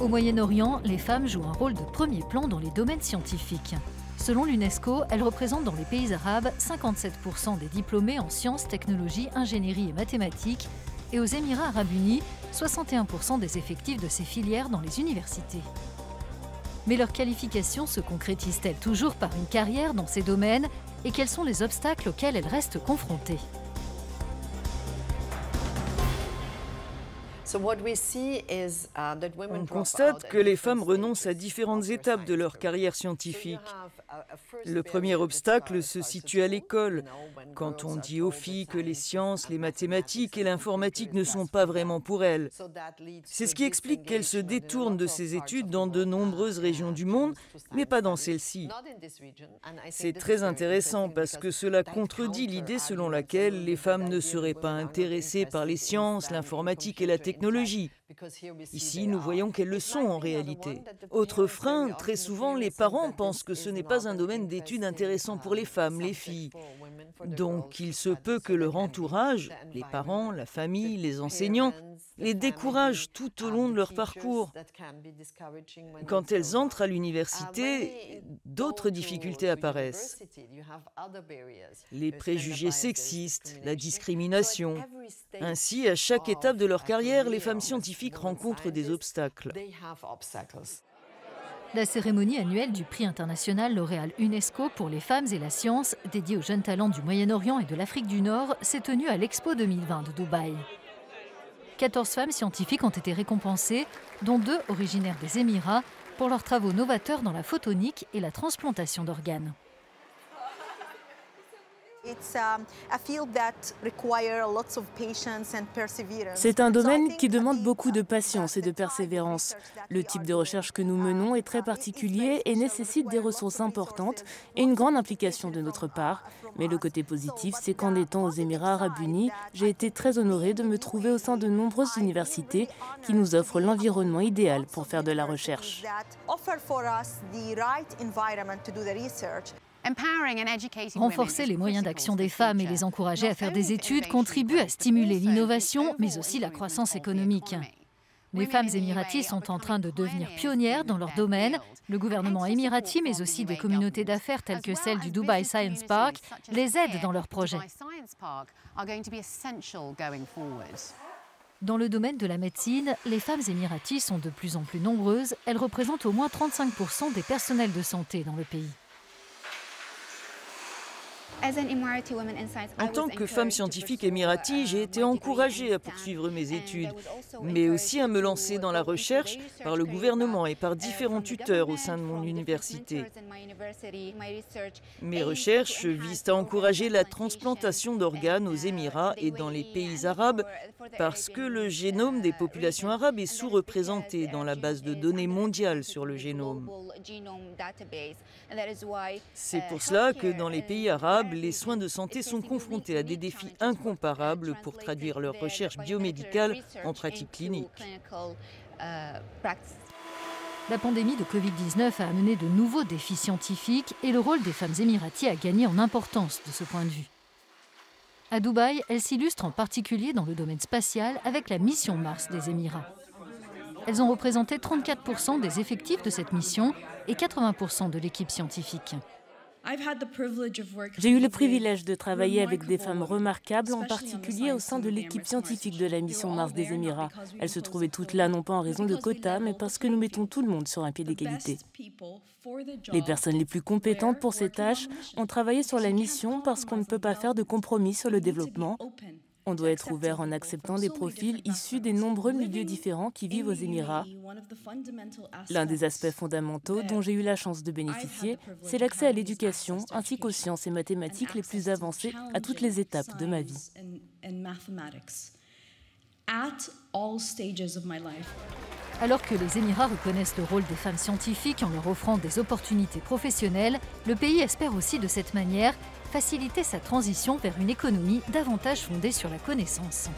Au Moyen-Orient, les femmes jouent un rôle de premier plan dans les domaines scientifiques. Selon l'UNESCO, elles représentent dans les pays arabes 57% des diplômés en sciences, technologies, ingénierie et mathématiques, et aux Émirats arabes unis, 61% des effectifs de ces filières dans les universités. Mais leurs qualifications se concrétisent-elles toujours par une carrière dans ces domaines, et quels sont les obstacles auxquels elles restent confrontées ? On constate que les femmes renoncent à différentes étapes de leur carrière scientifique. Le premier obstacle se situe à l'école, quand on dit aux filles que les sciences, les mathématiques et l'informatique ne sont pas vraiment pour elles. C'est ce qui explique qu'elles se détournent de ces études dans de nombreuses régions du monde, mais pas dans celle-ci. C'est très intéressant parce que cela contredit l'idée selon laquelle les femmes ne seraient pas intéressées par les sciences, l'informatique et la technologie. Ici, nous voyons qu'elles le sont en réalité. Autre frein, très souvent, les parents pensent que ce n'est pas un domaine d'études intéressant pour les femmes, les filles. Donc, il se peut que leur entourage, les parents, la famille, les enseignants, les découragent tout au long de leur parcours. Quand elles entrent à l'université, d'autres difficultés apparaissent. Les préjugés sexistes, la discrimination. Ainsi, à chaque étape de leur carrière, les femmes scientifiques rencontrent des obstacles. La cérémonie annuelle du prix international L'Oréal UNESCO pour les femmes et la science, dédiée aux jeunes talents du Moyen-Orient et de l'Afrique du Nord, s'est tenue à l'Expo 2020 de Dubaï. 14 femmes scientifiques ont été récompensées, dont 2 originaires des Émirats, pour leurs travaux novateurs dans la photonique et la transplantation d'organes. C'est un domaine qui demande beaucoup de patience et de persévérance. Le type de recherche que nous menons est très particulier et nécessite des ressources importantes et une grande implication de notre part. Mais le côté positif, c'est qu'en étant aux Émirats arabes unis, j'ai été très honorée de me trouver au sein de nombreuses universités qui nous offrent l'environnement idéal pour faire de la recherche. Renforcer les moyens d'action des femmes et les encourager à faire des études contribue à stimuler l'innovation, mais aussi la croissance économique. Les femmes émiraties sont en train de devenir pionnières dans leur domaine. Le gouvernement émirati, mais aussi des communautés d'affaires telles que celle du Dubai Science Park, les aident dans leurs projets. Dans le domaine de la médecine, les femmes émiraties sont de plus en plus nombreuses. Elles représentent au moins 35% des personnels de santé dans le pays. En tant que femme scientifique émirati, j'ai été encouragée à poursuivre mes études, mais aussi à me lancer dans la recherche par le gouvernement et par différents tuteurs au sein de mon université. Mes recherches visent à encourager la transplantation d'organes aux Émirats et dans les pays arabes parce que le génome des populations arabes est sous-représenté dans la base de données mondiale sur le génome. C'est pour cela que dans les pays arabes, les soins de santé sont confrontés à des défis incomparables pour traduire leurs recherches biomédicales en pratiques cliniques. La pandémie de Covid-19 a amené de nouveaux défis scientifiques et le rôle des femmes émiraties a gagné en importance de ce point de vue. À Dubaï, elles s'illustrent en particulier dans le domaine spatial avec la mission Mars des Émirats. Elles ont représenté 34% des effectifs de cette mission et 80% de l'équipe scientifique. J'ai eu le privilège de travailler avec des femmes remarquables, en particulier au sein de l'équipe scientifique de la mission Mars des Émirats. Elles se trouvaient toutes là non pas en raison de quotas, mais parce que nous mettons tout le monde sur un pied d'égalité. Les personnes les plus compétentes pour ces tâches ont travaillé sur la mission parce qu'on ne peut pas faire de compromis sur le développement. On doit être ouvert en acceptant des profils issus des nombreux milieux différents qui vivent aux Émirats. L'un des aspects fondamentaux dont j'ai eu la chance de bénéficier, c'est l'accès à l'éducation ainsi qu'aux sciences et mathématiques les plus avancées à toutes les étapes de ma vie. Alors que les Émirats reconnaissent le rôle des femmes scientifiques en leur offrant des opportunités professionnelles, le pays espère aussi de cette manière faciliter sa transition vers une économie davantage fondée sur la connaissance.